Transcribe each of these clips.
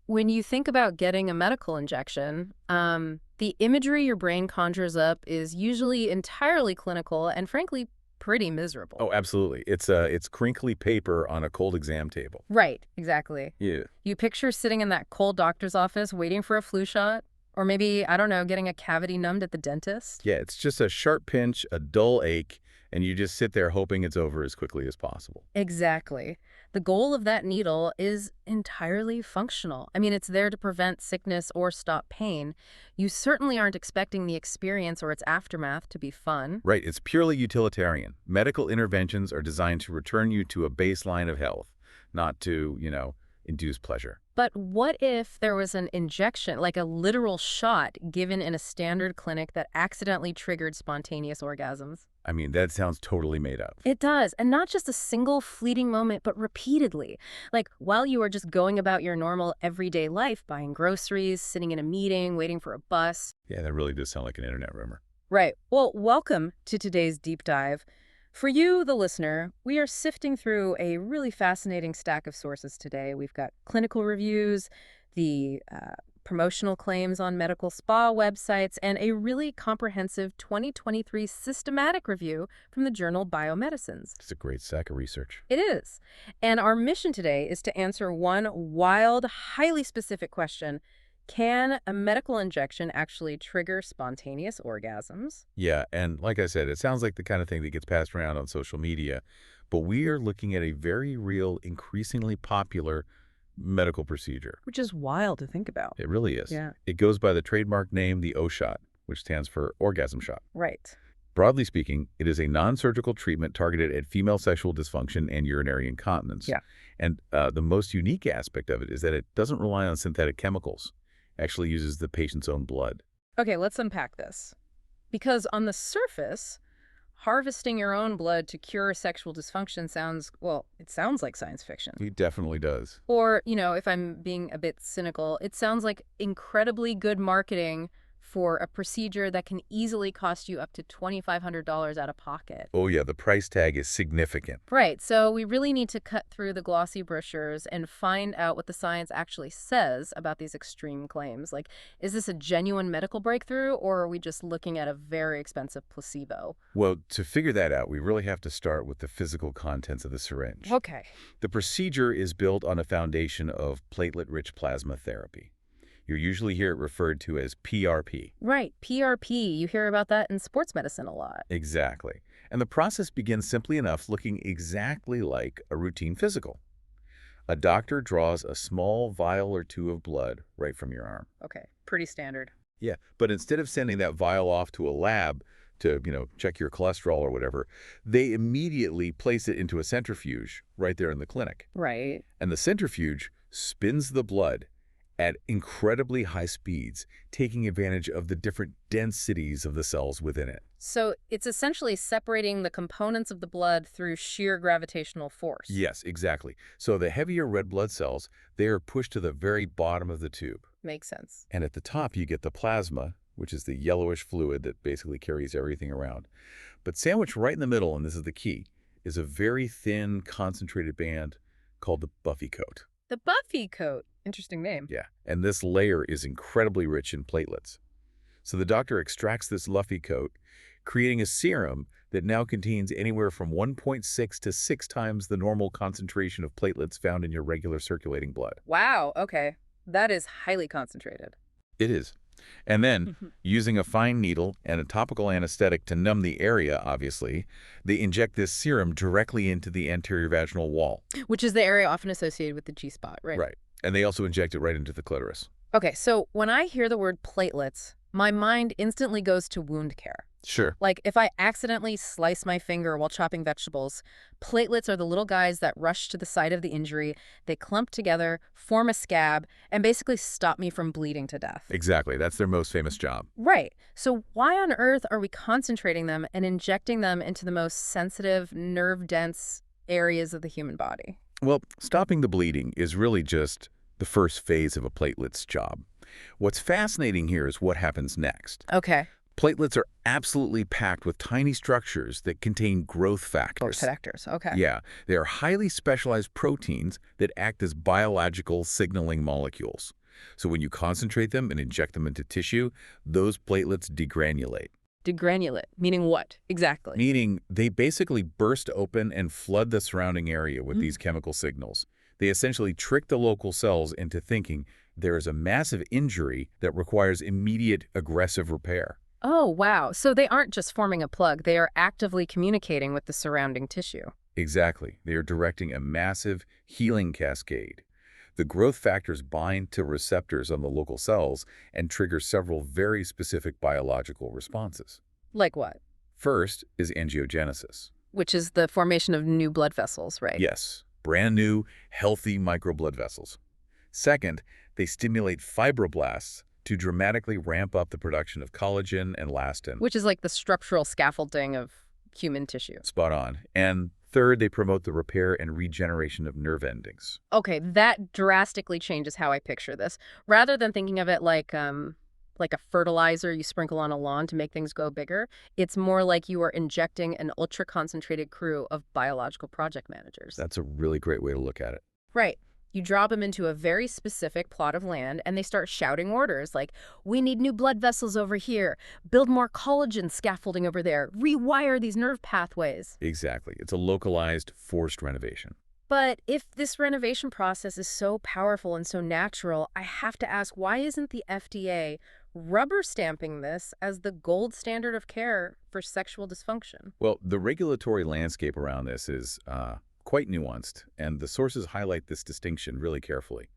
When you think about getting a medical injection, the imagery your brain conjures up is usually entirely clinical and, frankly, pretty miserable. Oh, absolutely. It's crinkly paper on a cold exam table. Right, exactly. Yeah. You picture sitting in that cold doctor's office waiting for a flu shot, or maybe, I don't know, getting a cavity numbed at the dentist. Yeah, it's just a sharp pinch, a dull ache, and you just sit there hoping it's over as quickly as possible. Exactly. The goal of that needle is entirely functional. I mean, it's there to prevent sickness or stop pain. You certainly aren't expecting the experience or its aftermath to be fun. Right, it's purely utilitarian. Medical interventions are designed to return you to a baseline of health, not to, induce pleasure. But what if there was an injection, like a literal shot, given in a standard clinic that accidentally triggered spontaneous orgasms? I mean, that sounds totally made up. It does, and not just a single fleeting moment, but repeatedly. Like while you are just going about your normal everyday life, buying groceries, sitting in a meeting, waiting for a bus. Yeah, that really does sound like an internet rumor. Right. Well, welcome to today's deep dive. For you, the listener, we are sifting through a really fascinating stack of sources today. We've got clinical reviews, the promotional claims on medical spa websites, and a really comprehensive 2023 systematic review from the journal Biomedicines. It's a great stack of research. It is. And our mission today is to answer one wild, highly specific question. Can a medical injection actually trigger spontaneous orgasms? Yeah, and like I said, it sounds like the kind of thing that gets passed around on social media, but we are looking at a very real, increasingly popular medical procedure. Which is wild to think about. It really is. Yeah. It goes by the trademark name, the O-shot, which stands for orgasm shot. Right. Broadly speaking, it is a non-surgical treatment targeted at female sexual dysfunction and urinary incontinence. Yeah. And the most unique aspect of it is that it doesn't rely on synthetic chemicals. It actually uses the patient's own blood. Okay, let's unpack this. Because on the surface, harvesting your own blood to cure sexual dysfunction sounds, well, it sounds like science fiction. It definitely does. Or, if I'm being a bit cynical, it sounds like incredibly good marketing for a procedure that can easily cost you up to $2,500 out of pocket. Oh yeah, the price tag is significant. Right, so we really need to cut through the glossy brochures and find out what the science actually says about these extreme claims. Like, is this a genuine medical breakthrough, or are we just looking at a very expensive placebo? Well, to figure that out, we really have to start with the physical contents of the syringe. Okay. The procedure is built on a foundation of platelet-rich plasma therapy. You usually hear it referred to as PRP. Right, PRP. You hear about that in sports medicine a lot. Exactly. And the process begins simply enough, looking exactly like a routine physical. A doctor draws a small vial or two of blood right from your arm. Okay, pretty standard. Yeah, but instead of sending that vial off to a lab to, check your cholesterol or whatever, they immediately place it into a centrifuge right there in the clinic. Right. And the centrifuge spins the blood at incredibly high speeds, taking advantage of the different densities of the cells within it. So it's essentially separating the components of the blood through sheer gravitational force. Yes, exactly. So the heavier red blood cells, they are pushed to the very bottom of the tube. Makes sense. And at the top, you get the plasma, which is the yellowish fluid that basically carries everything around. But sandwiched right in the middle, and this is the key, is a very thin, concentrated band called the Buffy coat. The Buffy coat. Interesting name. Yeah, and this layer is incredibly rich in platelets. So the doctor extracts this Buffy coat, creating a serum that now contains anywhere from 1.6 to 6 times the normal concentration of platelets found in your regular circulating blood. Wow, okay. That is highly concentrated. It is. And then, using a fine needle and a topical anesthetic to numb the area, obviously, they inject this serum directly into the anterior vaginal wall. Which is the area often associated with the G-spot, right? Right. And they also inject it right into the clitoris. Okay, so when I hear the word platelets, my mind instantly goes to wound care. Sure. Like if I accidentally slice my finger while chopping vegetables, platelets are the little guys that rush to the site of the injury, they clump together, form a scab, and basically stop me from bleeding to death. Exactly. That's their most famous job. Right. So why on earth are we concentrating them and injecting them into the most sensitive, nerve-dense areas of the human body? Well, stopping the bleeding is really just the first phase of a platelet's job. What's fascinating here is what happens next. Okay. Platelets are absolutely packed with tiny structures that contain growth Growth factors. factors. Okay. Yeah, they are highly specialized proteins that act as biological signaling molecules. So when you concentrate them and inject them into tissue, those platelets degranulate, Degranulate, meaning what exactly? meaning they basically burst open and flood the surrounding area with Mm. these chemical signals. They essentially trick the local cells into thinking there is a massive injury that requires immediate aggressive repair. Oh, wow. So they aren't just forming a plug, they are actively communicating with the surrounding tissue. Exactly. They are directing a massive healing cascade. The growth factors bind to receptors on the local cells and trigger several very specific biological responses. Like what? First is angiogenesis. Which is the formation of new blood vessels, right? Yes, brand new, healthy microblood vessels. Second, they stimulate fibroblasts to dramatically ramp up the production of collagen and elastin. Which is like the structural scaffolding of human tissue. Spot on. And third, they promote the repair and regeneration of nerve endings. Okay, that drastically changes how I picture this. Rather than thinking of it like a fertilizer you sprinkle on a lawn to make things go bigger, it's more like you are injecting an ultra-concentrated crew of biological project managers. That's a really great way to look at it. Right. You drop them into a very specific plot of land, and they start shouting orders like, we need new blood vessels over here, build more collagen scaffolding over there, rewire these nerve pathways. Exactly. It's a localized, forced renovation. But if this renovation process is so powerful and so natural, I have to ask, why isn't the FDA rubber stamping this as the gold standard of care for sexual dysfunction? Well, the regulatory landscape around this is quite nuanced, and the sources highlight this distinction really carefully.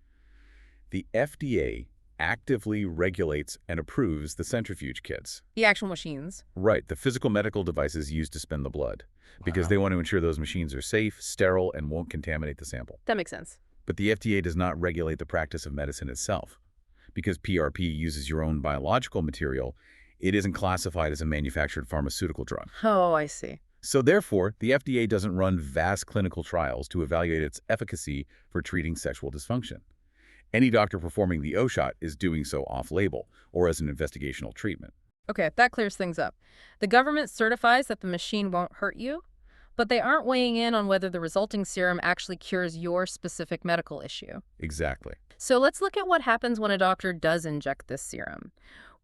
The FDA actively regulates and approves the centrifuge kits. The actual machines. Right, the physical medical devices used to spin the blood, because they want to ensure those machines are safe, sterile, and won't contaminate the sample. That makes sense. But the FDA does not regulate the practice of medicine itself. Because PRP uses your own biological material, it isn't classified as a manufactured pharmaceutical drug. Oh, I see. So therefore, the FDA doesn't run vast clinical trials to evaluate its efficacy for treating sexual dysfunction. Any doctor performing the O-shot is doing so off-label or as an investigational treatment. Okay, that clears things up. The government certifies that the machine won't hurt you, but they aren't weighing in on whether the resulting serum actually cures your specific medical issue. Exactly. So let's look at what happens when a doctor does inject this serum.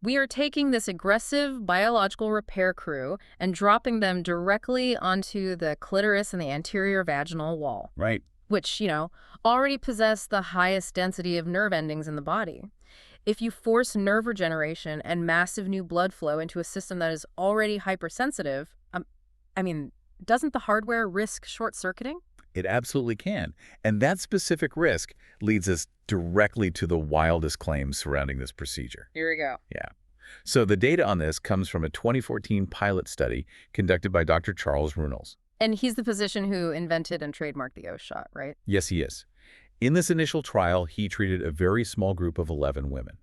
We are taking this aggressive biological repair crew and dropping them directly onto the clitoris and the anterior vaginal wall, Right. which, already possess the highest density of nerve endings in the body. If you force nerve regeneration and massive new blood flow into a system that is already hypersensitive, doesn't the hardware risk short-circuiting? It absolutely can. And that specific risk leads us directly to the wildest claims surrounding this procedure. Here we go. Yeah. So the data on this comes from a 2014 pilot study conducted by Dr. Charles Runels. And he's the physician who invented and trademarked the O-shot, right? Yes, he is. In this initial trial, he treated a very small group of 11 women.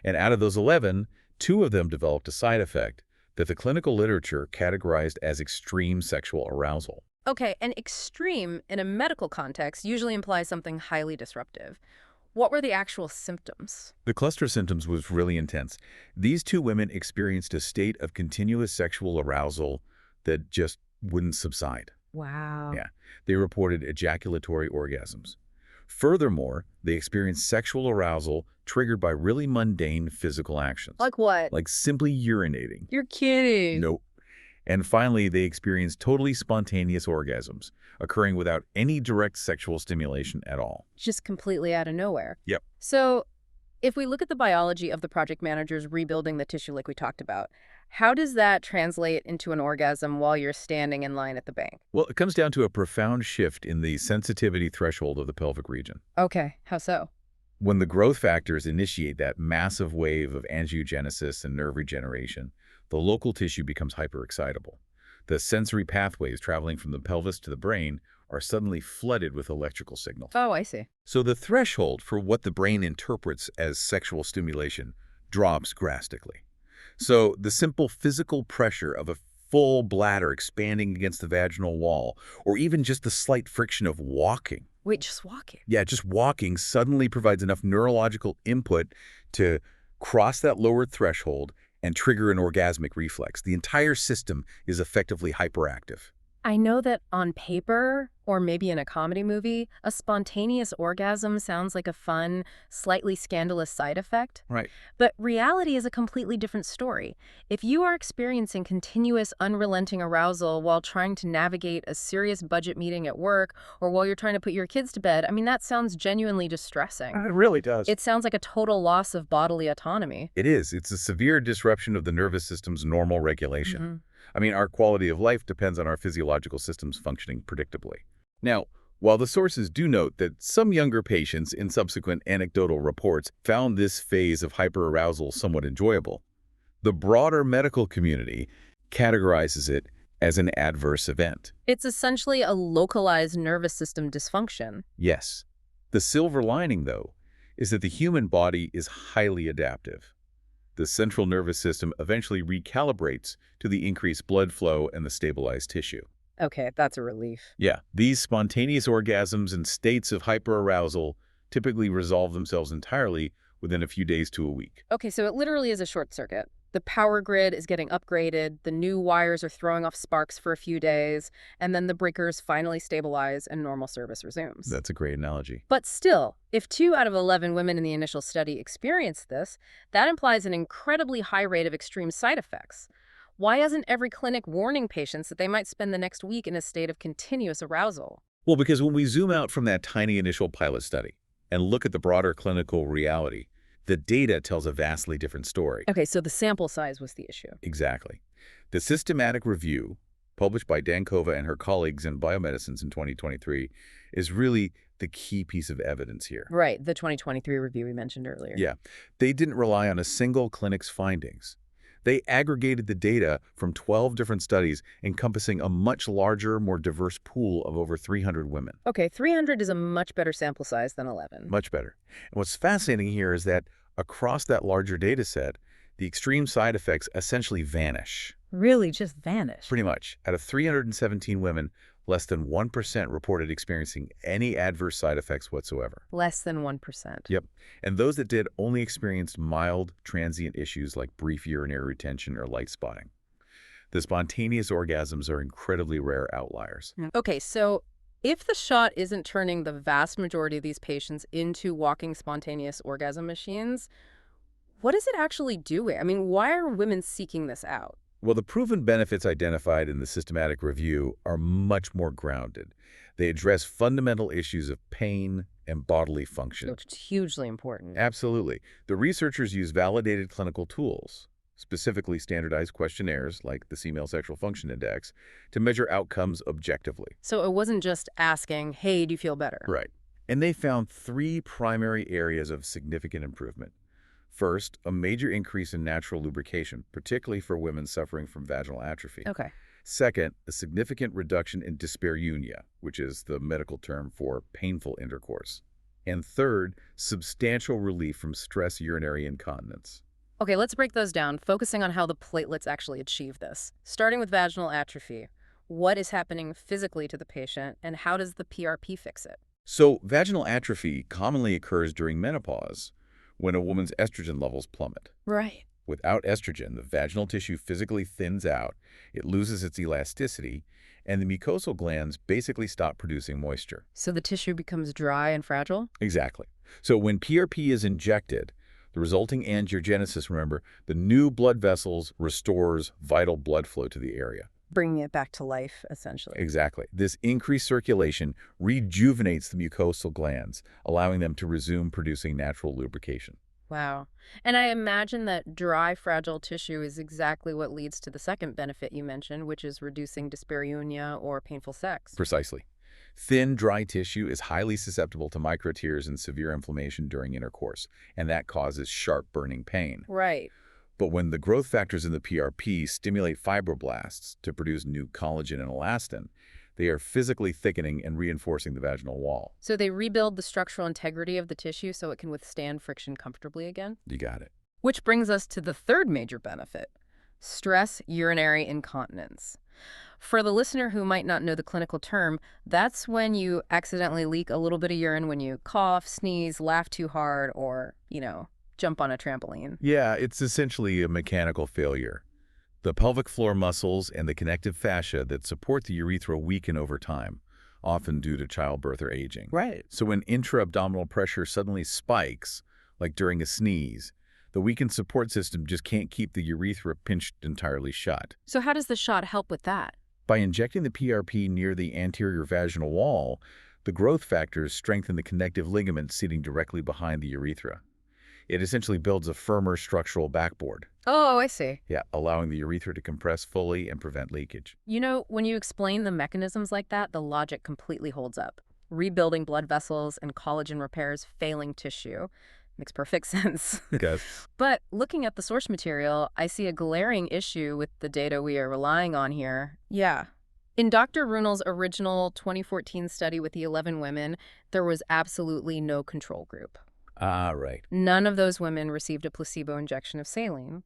And out of those 11, 2 of them developed a side effect that the clinical literature categorized as extreme sexual arousal. Okay, and extreme in a medical context usually implies something highly disruptive. What were the actual symptoms? The cluster of symptoms was really intense. These 2 women experienced a state of continuous sexual arousal that just wouldn't subside. Wow. Yeah. They reported ejaculatory orgasms. Furthermore, they experienced sexual arousal triggered by really mundane physical actions. Like what? Like simply urinating. You're kidding. Nope. And finally, they experienced totally spontaneous orgasms, occurring without any direct sexual stimulation at all. Just completely out of nowhere. Yep. So, if we look at the biology of the project managers rebuilding the tissue like we talked about, how does that translate into an orgasm while you're standing in line at the bank? Well, it comes down to a profound shift in the sensitivity threshold of the pelvic region. Okay, how so? When the growth factors initiate that massive wave of angiogenesis and nerve regeneration, the local tissue becomes hyperexcitable. The sensory pathways traveling from the pelvis to the brain are suddenly flooded with electrical signals. Oh, I see. So the threshold for what the brain interprets as sexual stimulation drops drastically. So the simple physical pressure of a full bladder expanding against the vaginal wall, or even just the slight friction of walking. Wait, just walking? Yeah, just walking suddenly provides enough neurological input to cross that lowered threshold and trigger an orgasmic reflex. The entire system is effectively hyperactive. I know that on paper, or maybe in a comedy movie, a spontaneous orgasm sounds like a fun, slightly scandalous side effect. Right. But reality is a completely different story. If you are experiencing continuous, unrelenting arousal while trying to navigate a serious budget meeting at work, or while you're trying to put your kids to bed, I mean, that sounds genuinely distressing. It really does. It sounds like a total loss of bodily autonomy. It is. It's a severe disruption of the nervous system's normal regulation. Mhm. I mean, our quality of life depends on our physiological systems functioning predictably. Now, while the sources do note that some younger patients in subsequent anecdotal reports found this phase of hyperarousal somewhat enjoyable, the broader medical community categorizes it as an adverse event. It's essentially a localized nervous system dysfunction. Yes. The silver lining, though, is that the human body is highly adaptive. The central nervous system eventually recalibrates to the increased blood flow and the stabilized tissue. Okay, that's a relief. Yeah, these spontaneous orgasms and states of hyperarousal typically resolve themselves entirely within a few days to a week. Okay, so it literally is a short circuit. The power grid is getting upgraded, the new wires are throwing off sparks for a few days, and then the breakers finally stabilize and normal service resumes. That's a great analogy. But still, if 2 out of 11 women in the initial study experienced this, that implies an incredibly high rate of extreme side effects. Why isn't every clinic warning patients that they might spend the next week in a state of continuous arousal? Well, because when we zoom out from that tiny initial pilot study and look at the broader clinical reality, the data tells a vastly different story. Okay, so the sample size was the issue. Exactly. The systematic review, published by Dankova and her colleagues in Biomedicines in 2023, is really the key piece of evidence here. Right, the 2023 review we mentioned earlier. Yeah, they didn't rely on a single clinic's findings. They aggregated the data from 12 different studies encompassing a much larger, more diverse pool of over 300 women. Okay, 300 is a much better sample size than 11. Much better. And what's fascinating here is that across that larger data set, the extreme side effects essentially vanish. Really just vanished. Pretty much. Out of 317 women, less than 1% reported experiencing any adverse side effects whatsoever. Less than 1%. Yep. And those that did only experienced mild, transient issues like brief urinary retention or light spotting. The spontaneous orgasms are incredibly rare outliers. Okay, so if the shot isn't turning the vast majority of these patients into walking spontaneous orgasm machines, what is it actually doing? I mean, why are women seeking this out? Well, the proven benefits identified in the systematic review are much more grounded. They address fundamental issues of pain and bodily function. Which is hugely important. Absolutely. The researchers use validated clinical tools, specifically standardized questionnaires like the Female Sexual Function Index, to measure outcomes objectively. So it wasn't just asking, hey, do you feel better? Right. And they found 3 primary areas of significant improvement. First, a major increase in natural lubrication, particularly for women suffering from vaginal atrophy. Okay. Second, a significant reduction in dyspareunia, which is the medical term for painful intercourse. And third, substantial relief from stress urinary incontinence. Okay, let's break those down, focusing on how the platelets actually achieve this. Starting with vaginal atrophy, what is happening physically to the patient, and how does the PRP fix it? So, vaginal atrophy commonly occurs during menopause, when a woman's estrogen levels plummet. Right. Without estrogen, the vaginal tissue physically thins out, it loses its elasticity, and the mucosal glands basically stop producing moisture. So the tissue becomes dry and fragile? Exactly. So when PRP is injected, the resulting angiogenesis, remember, the new blood vessels restores vital blood flow to the area. Bringing it back to life, essentially. Exactly. This increased circulation rejuvenates the mucosal glands, allowing them to resume producing natural lubrication. Wow. And I imagine that dry, fragile tissue is exactly what leads to the second benefit you mentioned, which is reducing dyspareunia or painful sex. Precisely. Thin, dry tissue is highly susceptible to microtears and severe inflammation during intercourse, and that causes sharp burning pain. Right. But when the growth factors in the PRP stimulate fibroblasts to produce new collagen and elastin, they are physically thickening and reinforcing the vaginal wall. So they rebuild the structural integrity of the tissue so it can withstand friction comfortably again? You got it. Which brings us to the third major benefit, stress urinary incontinence. For the listener who might not know the clinical term, that's when you accidentally leak a little bit of urine when you cough, sneeze, laugh too hard, or, jump on a trampoline. Yeah, it's essentially a mechanical failure. The pelvic floor muscles and the connective fascia that support the urethra weaken over time, often due to childbirth or aging. Right. So when intra-abdominal pressure suddenly spikes, like during a sneeze, the weakened support system just can't keep the urethra pinched entirely shut. So how does the shot help with that? By injecting the PRP near the anterior vaginal wall, the growth factors strengthen the connective ligaments sitting directly behind the urethra. It essentially builds a firmer structural backboard. Oh, I see. Yeah, allowing the urethra to compress fully and prevent leakage. You know, when you explain the mechanisms like that, the logic completely holds up. Rebuilding blood vessels and collagen repairs failing tissue. Makes perfect sense. Yes. But looking at the source material, I see a glaring issue with the data we are relying on here. Yeah. In Dr. Runel's original 2014 study with the 11 women, there was absolutely no control group. Ah, right. None of those women received a placebo injection of saline.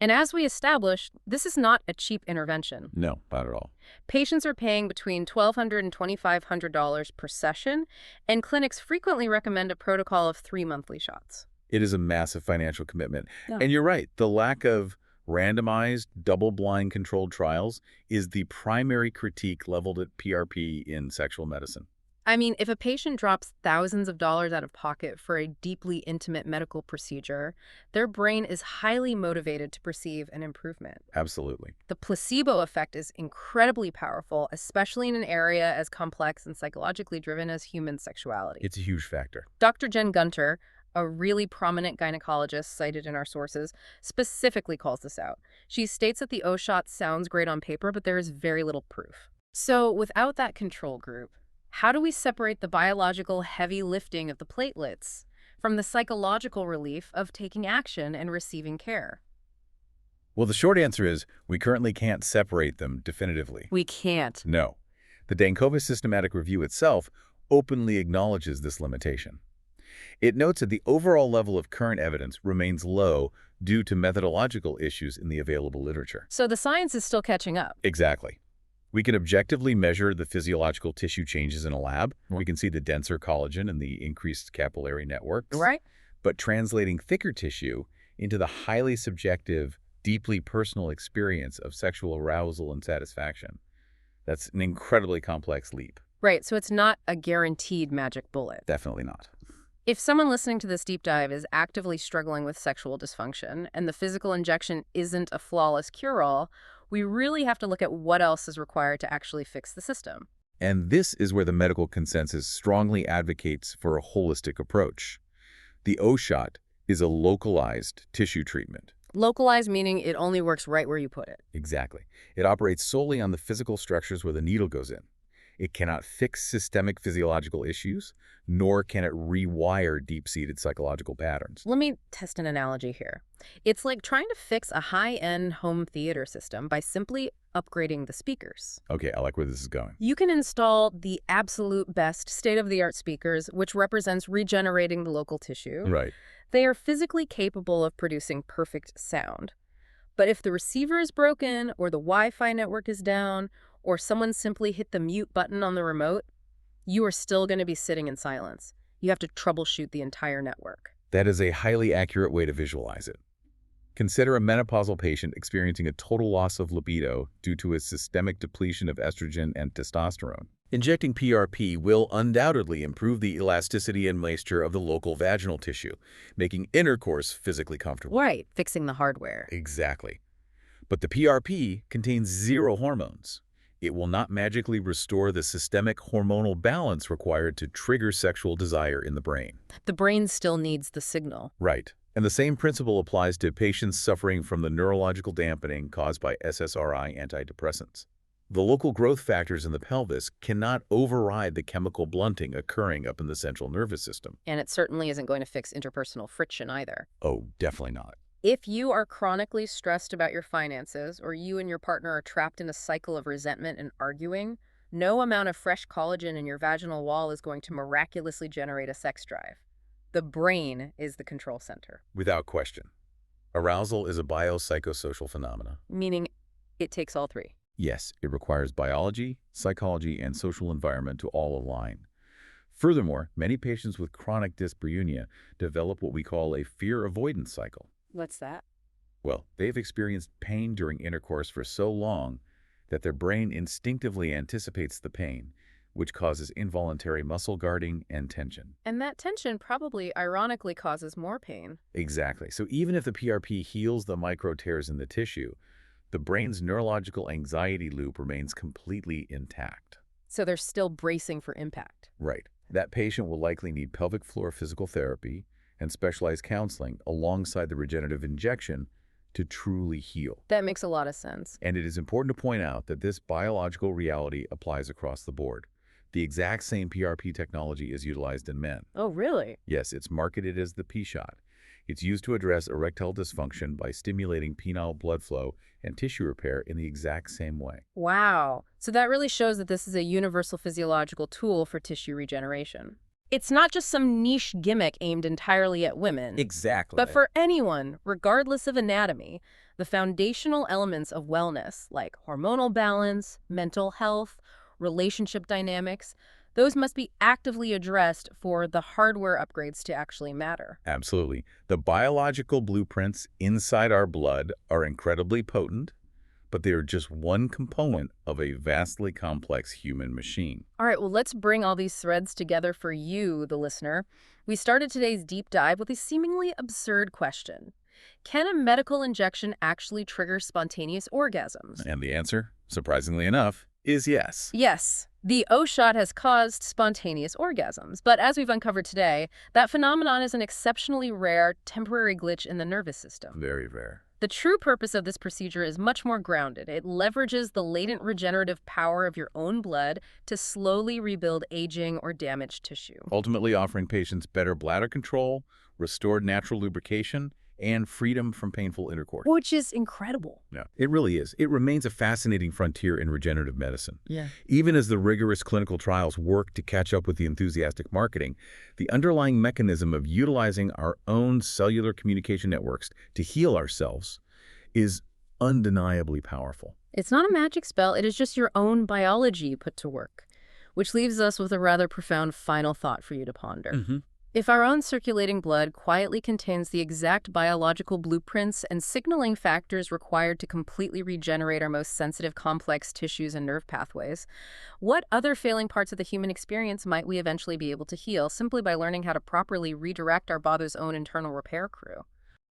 And as we established, this is not a cheap intervention. No, not at all. Patients are paying between $1,200 and $2,500 per session, and clinics frequently recommend a protocol of 3 monthly shots. It is a massive financial commitment. Yeah. And you're right, the lack of randomized, double-blind controlled trials is the primary critique leveled at PRP in sexual medicine. I mean, if a patient drops thousands of dollars out of pocket for a deeply intimate medical procedure, their brain is highly motivated to perceive an improvement. Absolutely. The placebo effect is incredibly powerful, especially in an area as complex and psychologically driven as human sexuality. It's a huge factor. Dr. Jen Gunter, a really prominent gynecologist cited in our sources, specifically calls this out. She states that the O-shot sounds great on paper, but there is very little proof. So without that control group, how do we separate the biological heavy lifting of the platelets from the psychological relief of taking action and receiving care? Well, the short answer is we currently can't separate them definitively. We can't. No. The Dankova systematic review itself openly acknowledges this limitation. It notes that the overall level of current evidence remains low due to methodological issues in the available literature. So the science is still catching up. Exactly. We can objectively measure the physiological tissue changes in a lab. We can see the denser collagen and the increased capillary networks. Right. But translating thicker tissue into the highly subjective, deeply personal experience of sexual arousal and satisfaction, that's an incredibly complex leap. Right, so it's not a guaranteed magic bullet. Definitely not. If someone listening to this deep dive is actively struggling with sexual dysfunction and the physical injection isn't a flawless cure-all, we really have to look at what else is required to actually fix the system. And this is where the medical consensus strongly advocates for a holistic approach. The O-shot is a localized tissue treatment. Localized meaning it only works right where you put it. Exactly. It operates solely on the physical structures where the needle goes in. It cannot fix systemic physiological issues, nor can it rewire deep-seated psychological patterns. Let me test an analogy here. It's like trying to fix a high-end home theater system by simply upgrading the speakers. Okay, I like where this is going. You can install the absolute best state-of-the-art speakers, which represents regenerating the local tissue. Right. They are physically capable of producing perfect sound. But if the receiver is broken, or the Wi-Fi network is down, or someone simply hit the mute button on the remote, you are still going to be sitting in silence. You have to troubleshoot the entire network. That is a highly accurate way to visualize it. Consider a menopausal patient experiencing a total loss of libido due to a systemic depletion of estrogen and testosterone. Injecting PRP will undoubtedly improve the elasticity and moisture of the local vaginal tissue, making intercourse physically comfortable. Right, fixing the hardware. Exactly. But the PRP contains zero hormones. It will not magically restore the systemic hormonal balance required to trigger sexual desire in the brain. The brain still needs the signal. Right. And the same principle applies to patients suffering from the neurological dampening caused by SSRI antidepressants. The local growth factors in the pelvis cannot override the chemical blunting occurring up in the central nervous system. And it certainly isn't going to fix interpersonal friction either. Oh, definitely not. If you are chronically stressed about your finances, or you and your partner are trapped in a cycle of resentment and arguing, no amount of fresh collagen in your vaginal wall is going to miraculously generate a sex drive. The brain is the control center. Without question. Arousal is a biopsychosocial phenomenon. Meaning it takes all three. Yes, it requires biology, psychology, and social environment to all align. Furthermore, many patients with chronic dyspareunia develop what we call a fear avoidance cycle. What's that? Well, they've experienced pain during intercourse for so long that their brain instinctively anticipates the pain, which causes involuntary muscle guarding and tension. And that tension probably ironically causes more pain. Exactly. So even if the PRP heals the micro tears in the tissue, the brain's neurological anxiety loop remains completely intact. So they're still bracing for impact. Right. That patient will likely need pelvic floor physical therapy and specialized counseling alongside the regenerative injection to truly heal. That makes a lot of sense. And it is important to point out that this biological reality applies across the board. The exact same PRP technology is utilized in men. Oh, really? Yes, it's marketed as the P-shot. It's used to address erectile dysfunction by stimulating penile blood flow and tissue repair in the exact same way. Wow. So that really shows that this is a universal physiological tool for tissue regeneration. It's not just some niche gimmick aimed entirely at women. Exactly. But for anyone, regardless of anatomy, the foundational elements of wellness, like hormonal balance, mental health, relationship dynamics, those must be actively addressed for the hardware upgrades to actually matter. Absolutely. The biological blueprints inside our blood are incredibly potent, but they are just one component of a vastly complex human machine. All right, well, let's bring all these threads together for you, the listener. We started today's deep dive with a seemingly absurd question. Can a medical injection actually trigger spontaneous orgasms? And the answer, surprisingly enough, is yes. Yes, the O-shot has caused spontaneous orgasms, but as we've uncovered today, that phenomenon is an exceptionally rare, temporary glitch in the nervous system. Very rare. The true purpose of this procedure is much more grounded. It leverages the latent regenerative power of your own blood to slowly rebuild aging or damaged tissue. Ultimately offering patients better bladder control, restored natural lubrication, and freedom from painful intercourse. Which is incredible. Yeah, it really is. It remains a fascinating frontier in regenerative medicine. Yeah. Even as the rigorous clinical trials work to catch up with the enthusiastic marketing, the underlying mechanism of utilizing our own cellular communication networks to heal ourselves is undeniably powerful. It's not a magic spell, it is just your own biology put to work, which leaves us with a rather profound final thought for you to ponder. If our own circulating blood quietly contains the exact biological blueprints and signaling factors required to completely regenerate our most sensitive, complex tissues and nerve pathways, what other failing parts of the human experience might we eventually be able to heal simply by learning how to properly redirect our body's own internal repair crew?